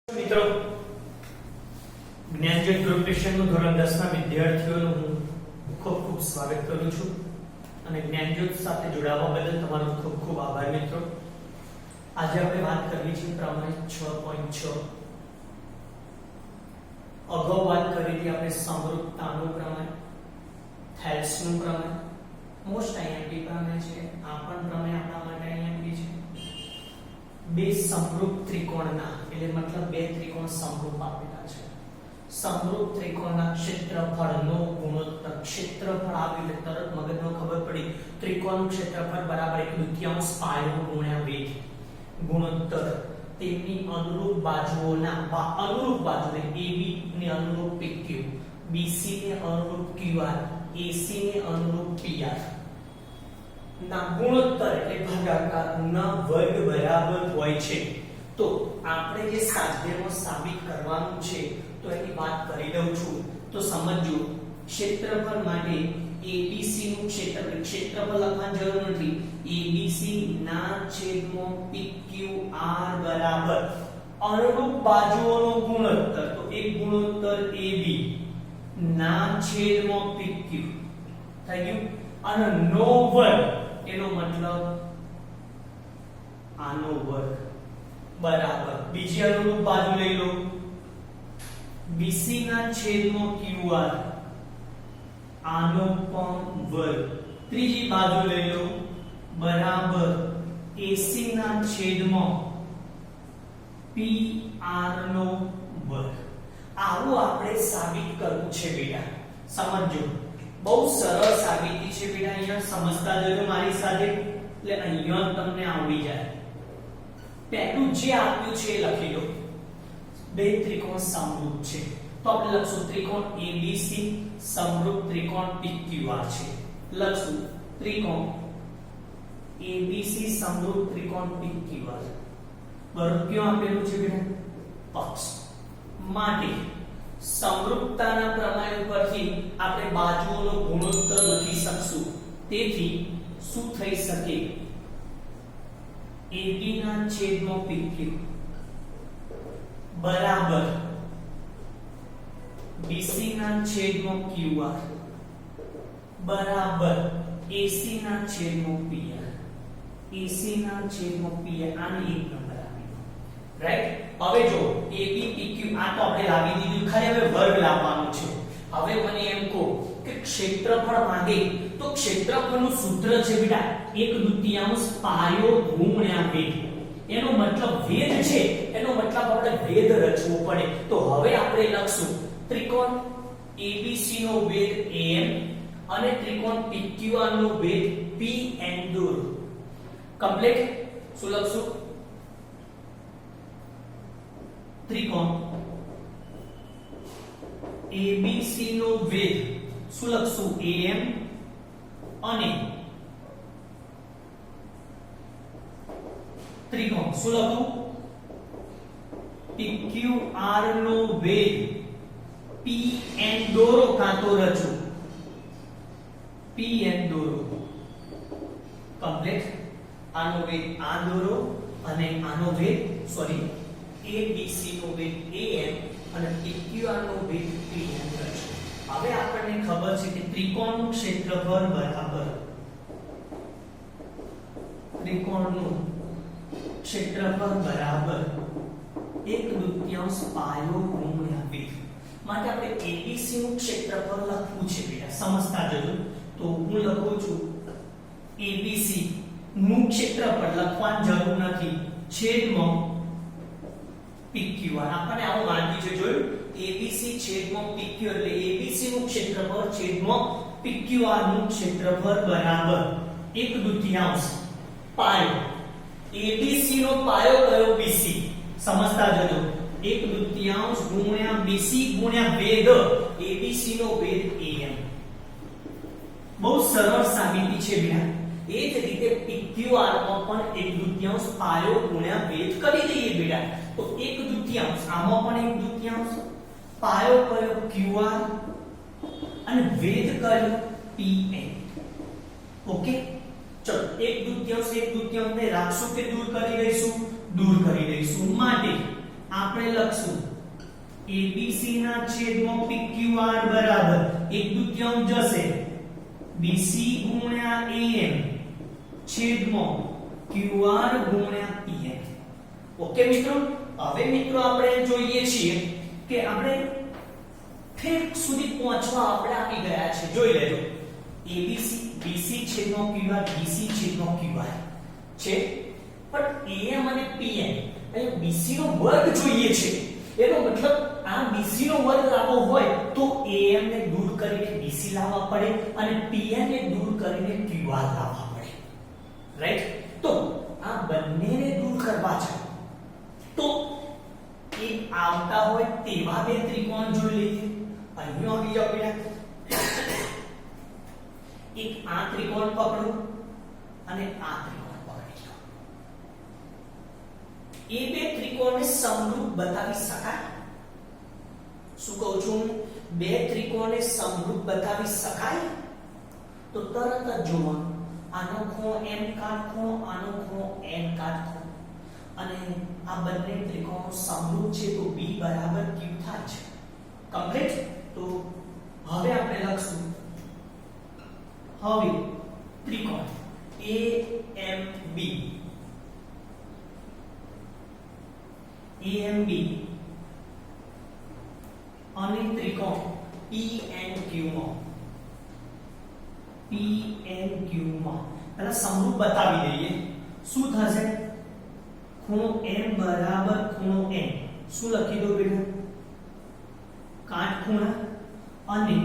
મિત્રો જ્ઞાનજ્યોત ગ્રુપ ટ્યુશનનું ધોરણ 10 ના વિદ્યાર્થીઓનું હું ખૂબ ખૂબ સ્વાગત કરું છું અને જ્ઞાનજ્યોત સાથે જોડાવા બદલ તમારો ખૂબ ખૂબ આભાર મિત્રો. આજે આપણે વાત કરવી છે પ્રમાણે 6.6. અગાઉ વાત કરી હતી આપણે સમરૂપતાનું પ્રમાણ, થેલ્સનું પ્રમાણ, મોસ્ટ આઈએમપી પ્રમાણ છે. આ પણ પ્રમાણ આપણા માટે આઈએમપી છે. બે સમરૂપ ત્રિકોણના એટલે મતલબ બે ત્રિકોણ સમરૂપ આપેલા છે. સમરૂપ ત્રિકોણના ક્ષેત્રફળનો ગુણોત્તર. ક્ષેત્રફળ આવીને તરત મગજમાં ખબર પડી ત્રિકોણનું ક્ષેત્રફળ બરાબર 1/2 પાયો ગુણ્યા વેધ. ગુણોત્તર તેમની અનુરૂપ બાજુઓના અનુરૂપ બાજુને AB ને અનુરૂપ PQ, BC ને અનુરૂપ QR, AC ને અનુરૂપ PR ના ગુણોત્તર એટલે ભાગાકાર ના વર્ગ બરાબર હોય છે. તો આપણે જે સ્વાધ્યાયમાં સાબિત કરવાનું છે તો એની વાત કરી દઉં છું. તો સમજો ક્ષેત્રફળ માટે ABC નું ક્ષેત્રફળ લખવાની જરૂર નથી. ABC ના છેદમાં PQR બરાબર અનુરૂપ બાજુઓનો ગુણોત્તર. તો એક ગુણોત્તર AB ના છેદમાં PQ થઈ ગયું અને નો વર્ગ એનો મતલબ આનો વર્ગ બરાબર બીજી અનુરૂપ બાજુ લઈ લો BC ના છેદમાં QR આનો પણ વર્ગ. ત્રીજી બાજુ લઈ લો બરાબર AC ના છેદમાં PR નો વર્ગ. આવું આપણે સાબિત કરવું છે બેટા. સમજો બહુ સરળ સાબિતી છે બેટા. અહીંયા સમજતા જજો મારી સાથે એટલે અહીંયા તમને આવડી જાય. પહેલું જે આપ્યું છે એ લખી લો. બે ત્રિકોણ સમરૂપ છે તો આપણે લખશું ત્રિકોણ ABC સમરૂપ ત્રિકોણ PQR છે. લખશું ત્રિકોણ ABC સમરૂપ ત્રિકોણ PQR બરાબર ક્યાં આપેલું છે બેટા? પક્ષ માટે સમરૂપતાના પ્રમાણ પરથી આપણે બાજુઓનો ગુણોત્તર લખી શકશું. તેથી શું થઈ શકે? AB ના છેદમાં PQ બરાબર BC ના છેદમાં QR બરાબર AC ના છેદમાં PR. AC ના છેદમાં PR આને એક નંબર આપી દો. રાઈટ. હવે જો AB PQ આ તો આપણે લાવી દીધું. ખાલી હવે વર્ગ લાવવાનો છે. હવે મને એમ કહો કે ક્ષેત્રફળ માંગે તો ક્ષેત્રફળનું સૂત્ર છે બેટા 1/2 પાયો ગુણ્યા વેધ. એનો મતલબ વેધ છે એનો મતલબ આપણે વેધ રચવો પડે. તો હવે આપણે લખશું ત્રિકોણ ABC નો વેધ AM અને ત્રિકોણ PQR નો વેધ PN દોરો. કમ્પ્લીટ. શું લખશું? ત્રિકોણ ABC નો વેધ શું લખશું? AM અને ત્રિકોણ શું લખું? PQR નો વેધ PN દોરો કાં તો રચો. PN દોરો. કમ્પ્લીટ. આનો વેધ આ દોરો અને આનો વેધ સોરી ABC નો વેધ AM અને PQR નો વેધ PN રચો. હવે આપણને ખબર છે કે ત્રિકોણનું ક્ષેત્રફળ બરાબર ત્રિકોણનું ક્ષેત્રફળ બરાબર 1/2 પાયો ગુણ્યા વેધ. માટે આપણે ABC નું ક્ષેત્રફળ લખવું છે બેટા. સમજતા જજો. તો હું લખું છું ABC નું ક્ષેત્રફળ લખવાની જરૂર નથી છેદમાં PQR. આપણને આવું વાંચ્યું છે જોયું. ABC છેદમાં PQ એટલે ABC નું ક્ષેત્રફળ છેદમાં PQR નું ક્ષેત્રફળ બરાબર 1/2 પાયો. ABC નો પાયો કયો? BC. સમજતા જજો. 1/2 ગુણ્યા BC ગુણ્યા વેધ. ABC no વેધ AM. બહુ સરળ સાબિતી છે બેટા. એ જ રીતે PQR માં પણ 1/2 પાયો ગુણ્યા વેધ કરી દઈએ બેટા. તો 1/2 આમાં પણ 1/2 પાયો કયો? QR અને વેધ કયો? PN. ઓકે. ચલો 1/2 ને રાખશું કે દૂર કરી દઈશું? દૂર કરી દઈશું. માટે આપણે લખશું ABC ના છેદમાં PQR બરાબર 1/2 જશે BC ગુણ્યા AM છેદમાં QR ગુણ્યા PM. ઓકે મિત્રો, હવે મિત્રો આપણે જોઈએ છીએ કે આપણે ઠેક સુધી પહોંચવા આપણે આવી ગયા છે. જોઈ લેજો ABC BC છેદમાં QR BC છેદમાં QR છે, પણ AM અને PM અહીં BC નો વર્ગ જોઈએ છે. એનો મતલબ આ BC નો વર્ગ લાવવો હોય તો AM ને દૂર કરીને BC લાવવા પડે અને PM ને દૂર કરીને QR લાવવા પડે. રાઈટ? તો આ બંનેને દૂર કરવા છે તો એક આવતા હોય તેવા બે ત્રિકોણ જોઈ લઈએ. અહીં આવી જાવ બેટા, એક આ ત્રિકોણ પકડો અને આ ત્રિકોણ પકડી લો. એ બે ત્રિકોણને સમરૂપ બતાવી શકાય? શું કહું છું? બે ત્રિકોણને સમરૂપ બતાવી શકાય? તો તરત જ જોવા આનો ખૂણો m કાટખૂણો, આનો ખૂણો n કાટખૂણો, અને આ બંને ત્રિકોણો સમરૂપ છે તો b બરાબર q થાય છે. કમ્પ્લીટ? તો હવે આપણે લખશું હવે ત્રિકોણ AMB અને ત્રિકોણ PNQ માં પહેલા સમરૂપ બતાવી દઈએ. શું થશે? ખૂણો m બરાબર ખૂણો n. શું લખી દો બેટા? કાટખૂણા. અને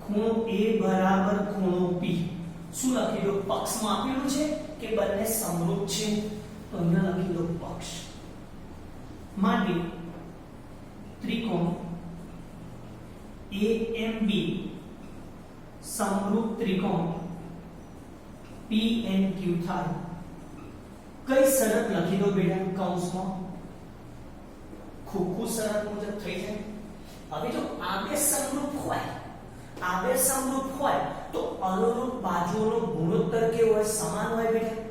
ખૂણો a બરાબર ખૂણો p. શું લખી દો? પક્ષમાં આપેલું છે કે બંને સમરૂપ છે તો અહીંયા લખી દો પક્ષ. માટે ત્રિકોણ AMB સમરૂપ ત્રિકોણ PNQ થાય. કઈ શરત લખી દો બેટા કૌંસમાં? ખૂબ શરત મુજબ થઈ જાય. હવે જો આ બે સમરૂપ હોય તો અનુરૂપ બાજુઓનો ગુણોત્તર કેવો હોય? સમાન હોય બેટા.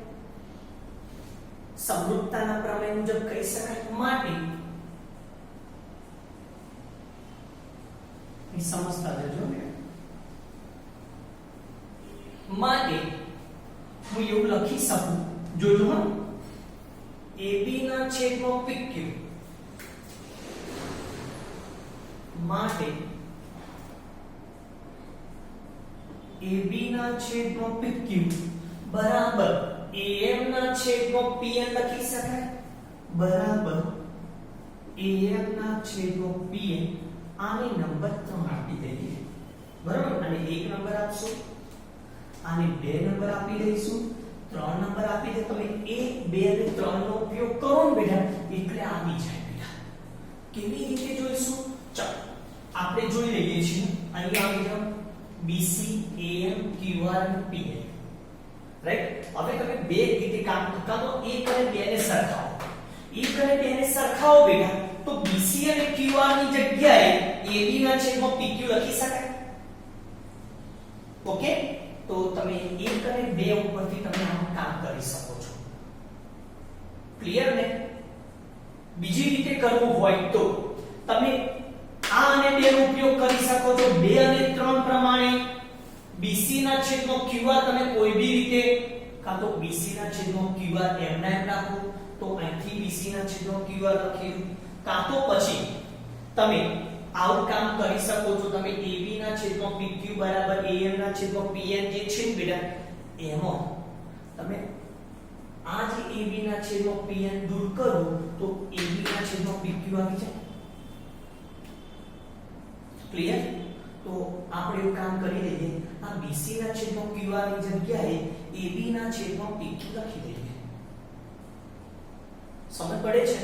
સમરૂપતાના પ્રમેય મુજબ કહી શકાય. માટે સમજતા જજો. માટે હું એવું લખી શકું, જોજો હા, AB ના છેદમાં PQ માટે AB ના છેદમાં PQ બરાબર AM ના છેદમાં PN લખી શકાય. બરાબર AM ના છેદમાં PN. આને નંબર 3 આપી દઈએ. બરાબર? અને એક નંબર આપશું, આને બે નંબર આપી દઈશું, 3 નંબર આપી દે. તમે 1 2 અને 3 નો ઉપયોગ કરો ને બેટા એટલે આવી જાય બેટા. કેવી રીતે જોઈશું? ચાલો આપણે જોઈ લઈએ છીએ. અહીં આવી જાવ BC AM QR અને PN. રાઈટ? હવે તમે બે રીતે કામ કરતા તો 1 અને 2 ને સરખાવો. 1 અને 2 ને સરખાવો બેટા તો BC અને QR ની જગ્યાએ AB ના છેદમાં PQ લખી શકાય. ઓકે? તો તમે 1 અને 2 ઉપરથી તમે આમ કામ કરી શકો છો. ક્લિયર ને? બીજી રીતે કરવું હોય તો તમે આ અને 2 નો ઉપયોગ કરી શકો છો. 2 અને 3 પ્રમાણે BC ના છેદમાં QR તમે કોઈ બી રીતે, કાં તો BC ના છેદમાં QR એમ રાખો તો અહીંથી BC ના છેદમાં QR લખી, કાં તો પછી તમે આવું કામ કરી શકો છો. તમે AB ના છેદમાં PQ બરાબર AM ના છેદમાં PN જે છે બેટા એમાં તમે આ જે AB ના છેદમાં PN દૂર કરો તો AB ના છેદમાં PQ આવી જાય. ક્લિયર? તો આપણે એવું કામ કરી દઈએ, આ BC ના છેદમાં QR ની જગ્યાએ AB ના છેદમાં PQ લખી દઈએ. સમજ પડે છે?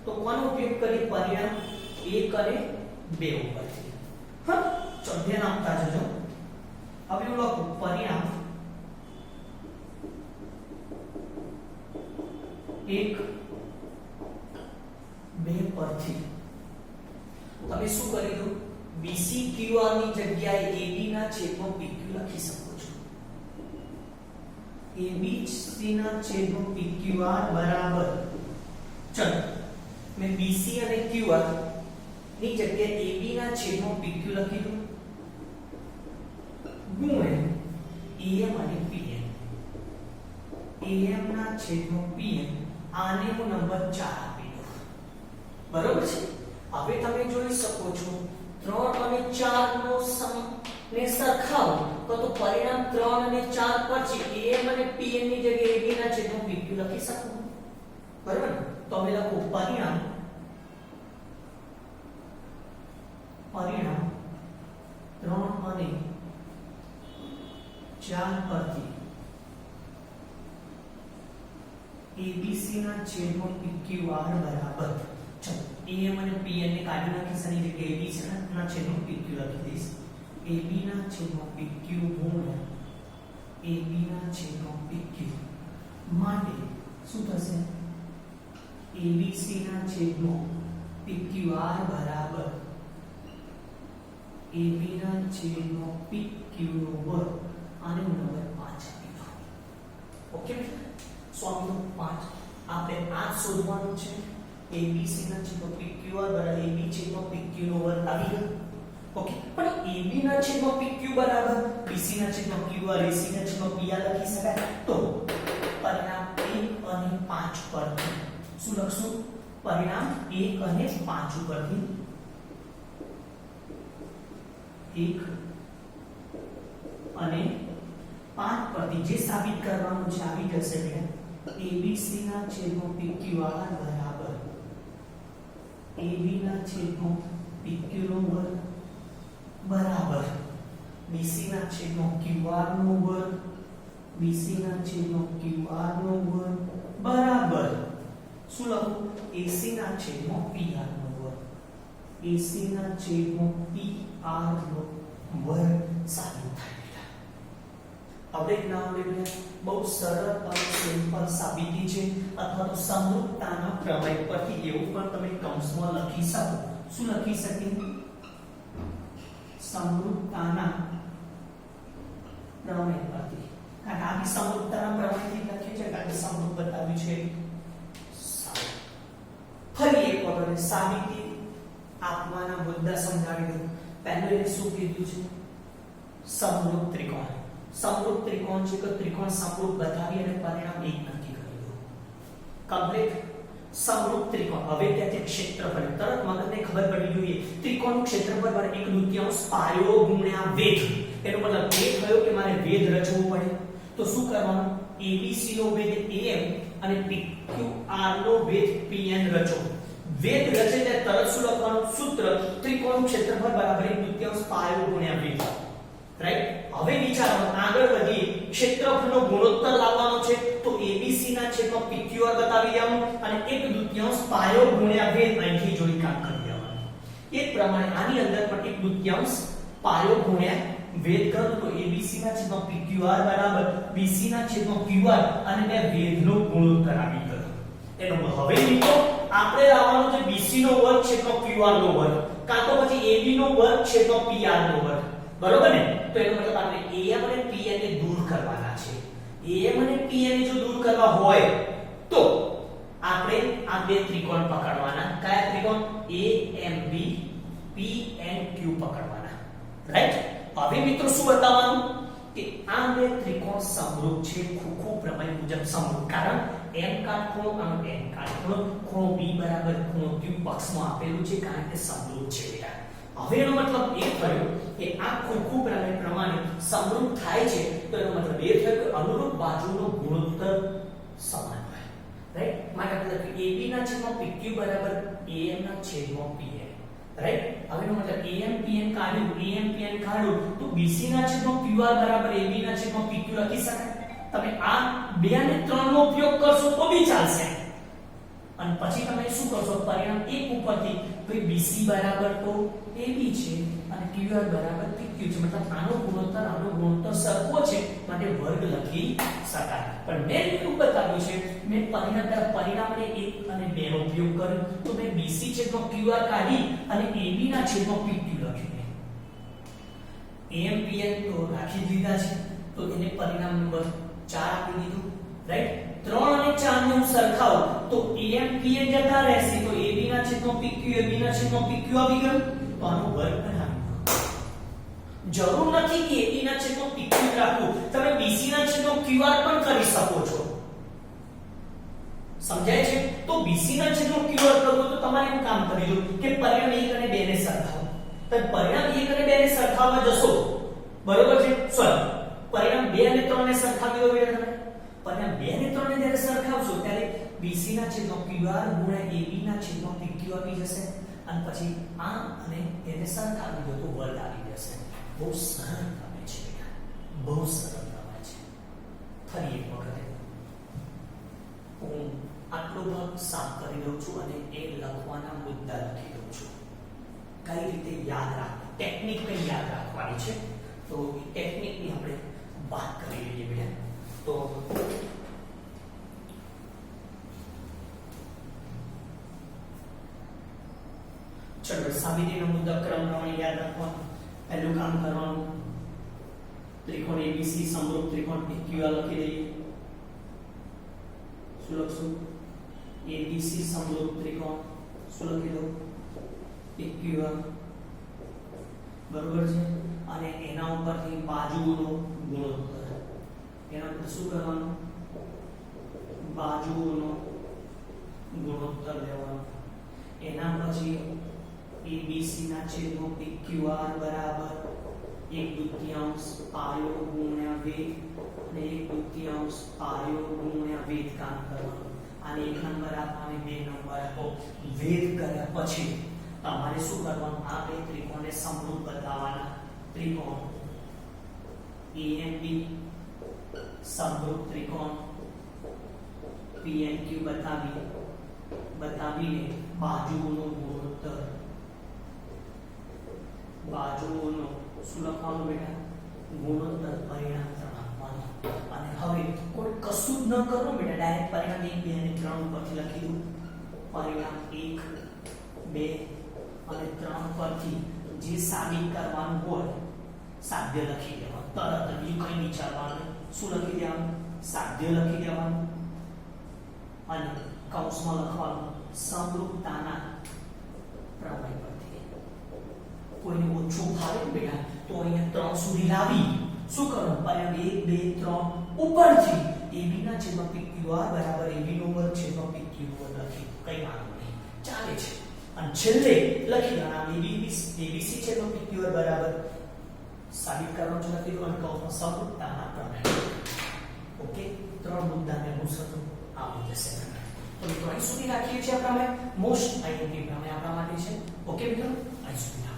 તો કોનો ઉપયોગ કરી? પરિણામ 1 અને 2 ઉપરથી. હા, ચલો ધ્યાન આપતા જજો. હવે હું લખું પરિણામ 1 2 પરથી. તમે શું કરી દો? BC QR ની જગ્યાએ AB ના છેદમાં PQ લખી શકો છો. ABC ના છેદમાં PQR બરાબર, ચલો મેં BC અને QR ની જગ્યાએ AB ના છેદમાં PQ લખી દઉં ગુણ્યા AM અને PM. AM ના છેદમાં PM આને હું નંબર 4 આપી દઉં. બરોબર છે. હવે તમે જોઈ શકો છો 3 અને 4 નો સમ ને સરખાવો તો પરિણામ 3 અને 4 પછી AM અને PM ની જગ્યાએ AB ના છેદમાં PQ લખી શકું. બરાબર ને? તો અમે લખો પરિણામ 3 અને 4 પરથી ABC ના છેદમાં PQR બરાબર. ચલો AM અને PM ને કાઢી નાખી સની જગ્યાએ ABC ના છેદમાં PQ લખી દઈશ. AB ના છેદમાં PQ ગુણ્યા AB ના છેદમાં PQ માટે શું થશે? ABC ના છેદમાં PQR બરાબર AB ના છેદમાં PQ નો વર્ગ આને નંબર 5 આપી દો. ઓકે સ્વામી 5 આપણે આ શોધવાનું છે. ABC ના છેદમાં PQR બરાબર AB છેદમાં PQ નો વર્ગ આવી ગયો. ઓકે પણ AB ના છેદમાં PQ બરાબર BC ના છેદમાં QR AC ના છેદમાં PR લખી શકાય. તો પરિણામ 1 અને 5 પરથી શું લખશું? પરિણામ 1 અને 5 ઉપરથી 1 અને 5 પરથી જે સાબિત કરવાનું છે આવી જશે બેટા. ABC ના છેદમાં PQR બરાબર AB ના છેદમાં PQ નો વર્ગ બરાબર BC ના છેદમાં QR નો વર્ગ BC ના છેદમાં QR નો વર્ગ બરાબર શું લખું? AC ના છેદમાં PR નો વર્ગ AC ના છેદમાં PR નો વર્ગ સાબિત થાય. અપડેટ ના આવડે બહુ સરળ અને સિમ્પલ સાબિતી છે. અથવા તો સમરૂપતાના પ્રમેય પરથી એવું પણ તમે કૌંસમાં લખી શકો. શું લખી શકીએ? સમરૂપતાના પ્રમેય પરથી. કારણ આ બી સમરૂપતાના પ્રમેયથી લખ્યું છે. કારણ કે સમરૂપ બતાવ્યું છે. ફરી એક વખત સાબિતી આપવાના મુદ્દા સમજાવી દઉં. પહેલું એને શું કીધું છે? સમરૂપ ત્રિકોણ. સમરૂપ ત્રિકોણ છે કે ત્રિકોણ સમરૂપ બતાવી અને પરિણામ એક નક્કી કરી દો. કમ્પ્લીટ સમરૂપ ત્રિકોણ. હવે ત્યાંથી ક્ષેત્રફળ તરત મગજને ખબર પડી જોઈએ. ત્રિકોણનું ક્ષેત્રફળ બરાબર 1/2 પાયો ગુણ્યા વેધ. એનો મતલબ એ થયો કે મારે વેધ રચવું પડે. તો શું કરવાનું? ABC નો વેધ AM અને PQR નો વેધ PN રચો. વેધ રચે ત્યારે તરત શું લખવાનું? સૂત્ર ત્રિકોણનું ક્ષેત્રફળ બરાબર 1/2 પાયો ગુણ્યા વેધ. રાઈટ? હવે વિચારો આગળ વધીએ. ક્ષેત્રફળનો ગુણોત્તર લાવવાનો છે તો ABC ના છેદમાં PQR બતાવી દેવાનું અને 1/2 પાયો ગુણ્યા વેધ અહીંથી જોડી કામ કરી દેવાનું. એ પ્રમાણે આની અંદર પણ 1/2 પાયો ગુણ્યા વેધ કરો તો ABC ના છેદમાં PQR બરાબર BC ના છેદમાં QR અને બે વેધનો ગુણોત્તર આવી ગયો. એનો હવે મિત્રો આપણે લાવવાનો છે BC નો વર્ગ છેદમાં QR નો વર્ગ કાં તો પછી AB નો વર્ગ છેદમાં PR નો વર્ગ. બરોબર ને? તો એનો મતલબ આપણે AM અને PN ને દૂર કરવાના છે. AM અને PN ને જો દૂર કરવા હોય તો આપણે આ બે ત્રિકોણ પકડવાના. કયા ત્રિકોણ? AMB PNQ પકડવાના. રાઈટ? હવે મિત્રો શું બતાવવાનું કે આ બે ત્રિકોણ સમરૂપ છે. ખોખો પ્રમેય મુજબ સમરૂપ. કારણ m કાટખૂણો અને n કાટખૂણો ખૂણો B બરાબર ખૂણો Q પક્ષમાં આપેલું છે કારણ કે સમરૂપ છે બેટા. હવે એનો મતલબ એ થયો કે આ ખોખો પ્રમેય પ્રમાણે સમરૂપ થાય છે તો એનો મતલબ એ થયો કે અનુરૂપ બાજુનો ગુણોત્તર સમાન હોય. રાઈટ? માટે મતલબ કે AB ના છેદમાં PQ બરાબર AM ના છેદમાં PN. રાઈટ? હવે એનો મતલબ AM PN કાઢ્યું તો BC ના છેદમાં QR બરાબર AB ના છેદમાં PQ લખી શકાય. તમે આ 2 અને 3 નો ઉપયોગ કરશો તો બી ચાલશે. અને પછી તમે શું કરશો? પરિણામ 1 ઉપરથી તો BC બરાબર તો AB છે અને QR બરાબર PQ છે. મતલબ આનો ગુણોત્તર સરખો છે માટે વર્ગ લખી શકાય. પણ મેં શું બતાવ્યું છે? મેં પરિણામને 1 અને 2 નો ઉપયોગ કર્યો તો મેં BC છેદમાં QR કાઢી અને AB ના છેદમાં PQ લખ્યું. AM PN તો રાખી દીધા છે તો એને પરિણામ નંબર 4 આપી દીધું. રાઈટ? 3 અને 4 ને હું સરખાવું તો AM PN જતા રહેશે તો AB ના છેદમાં PQ AB ના છેદમાં PQ આવી ગયું તો આનો વર્ગ પણ આવી ગયો। જરૂર નથી કે AB ના છેદમાં PQ જ રાખવું, તમે BC ના છેદમાં QR પણ કરી શકો છો। સમજાય છે? તો BC ના છેદમાં QR કરવો તો તમારે એમ કામ કરી દો કે પરિણામ 1 અને 2 ને સરખાવો। તો પરિણામ 1 અને 2 ને સરખાવવા જશો, બરોબર છે? સોરી, પરિણામ 2 અને 3 ને સરખાવી દો બેટા તમે। પરિણામ 2 અને 3 ને જ્યારે સરખાવશો ત્યારે BC ના છેદમાં QR ગુણ્યા AB ના છેદમાં PQ આવી જશે અને પછી આ અને એને સરખાવી દો તો વર્ગ આવી જશે। બહુ સરળ પ્રમેય છે બેટા, બહુ સરળ પ્રમેય છે। ફરી એક વખત હું આટલો ભાગ સાફ કરી દઉં છું અને એ લખવાના મુદ્દા લખી દઉં છું, કઈ રીતે યાદ રાખવું, ટેકનિક કઈ યાદ રાખવાની છે તો એ ટેકનિકની આપણે વાત કરી લઈએ બેટા। તો ચલો સાબિતીનો મુદ્દા ક્રમ પ્રમાણે યાદ રાખવાનું। પહેલું કામ કરવાનું, ત્રિકોણ ABC સમરૂપ ત્રિકોણ PQR લખી દઈએ। શું લખશું? ABC સમરૂપ ત્રિકોણ શું લખી દો? PQR, બરોબર છે? અને એના ઉપરથી બાજુઓનો ગુણોત્તર, એના પર શું કરવાનું? બાજુઓનો ગુણોત્તર લેવાનો। એના પછી ABC ના છેદમાં PQR બરાબર 1/2 પાયો ગુણ્યા વેગ અને 1/2 પાયો ગુણ્યા વેગ કામ કરવાનું। આને 1 નંબર આપવાને 2 નંબર આપો। વેગ કર્યા પછી તમારે શું કરવાનું? આ બે ત્રિકોણને સમરૂપ બતાવવાના। ત્રિકોણ AMB સમરૂપ ત્રિકોણ PNQ બતાવીને બાજુઓનો ગુણોત્તર, બાજુઓનો શું લખવાનું બેટા? ગુણોત્તર પરિણામ 3 આપવાનું। અને હવે કોઈ કશું જ ન કરો બેટા, ડાયરેક્ટ પરિણામ 1 2 અને 3 ઉપરથી લખી દો। પરિણામ 1 2 અને 3 પરથી જે સાબિત કરવાનું હોય સાધ્ય લખી દેવાનું, તરત જ બીજું કંઈ વિચારવાનું। શું લખી દેવાનું? સાધ્ય લખી દેવાનું અને કૌંસમાં લખવાનું સમરૂપતાના પ્રમેય પરથી। કોઈને ઓછું ફાવે બેટા તો અહીંયા 3 સુધી લાવી શું કરો? પરિણામ 1 2 3 ઉપરથી AB ના છેદમાં PQR બરાબર AB નો વર્ગ છેદમાં PQ વર્ગ લખી, કઈ વાંધો નહીં, ચાલે છે। અને છેલ્લે લખી દેવાના ABC છેદમાં PQR બરાબર સાબિત કરવાનું છે લખી દો અને કૌંસમાં સમરૂપતાના પ્રમેય। ઓકે, 3 મુદ્દાને હું સમજું આવી જશે। તો મિત્રો અહીં સુધી રાખીએ છીએ આપણે મોસ્ટ આઈએમપી પ્રમેય આપણા માટે છે। ઓકે મિત્રો, અહીં સુધી